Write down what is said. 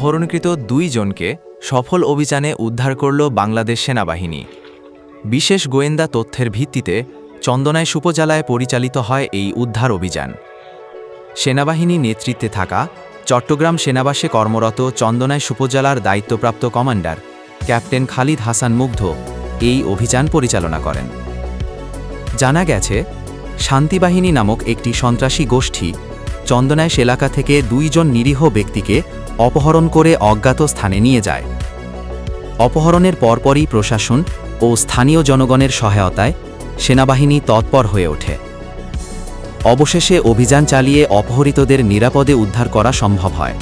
অপহরণকৃত 2 জনকে সফল অভিযানে উদ্ধার করল বাংলাদেশ সেনাবাহিনী। বিশেষ গোয়েন্দা তথ্যের ভিত্তিতে চন্দনাইশ উপজেলায় পরিচালিত হয় এই উদ্ধার অভিযান। সেনাবাহিনী নেতৃত্বে থাকা চট্টগ্রাম সেনাবাসে কর্মরত চন্দনাইশ উপজেলার দায়িত্বপ্রাপ্ত কমান্ডার ক্যাপ্টেন খালিদ হাসান মুগ্ধ এই অভিযান পরিচালনা করেন। জানা গেছে, শান্তিবাহিনী নামক একটি সন্ত্রাসী গোষ্ঠী চন্দনাইশ এলাকা থেকে 2 জন নিরীহ ব্যক্তিকে অপহরণ করে অজ্ঞাত স্থানে নিয়ে যায়। অপহরণের পরপরই প্রশাসন ও স্থানীয় জনগণের সহায়তায় সেনাবাহিনী তৎপর হয়ে ওঠে। অবশেষে অভিযান চালিয়ে অপহৃতদের নিরাপদে উদ্ধার করা সম্ভব হয়।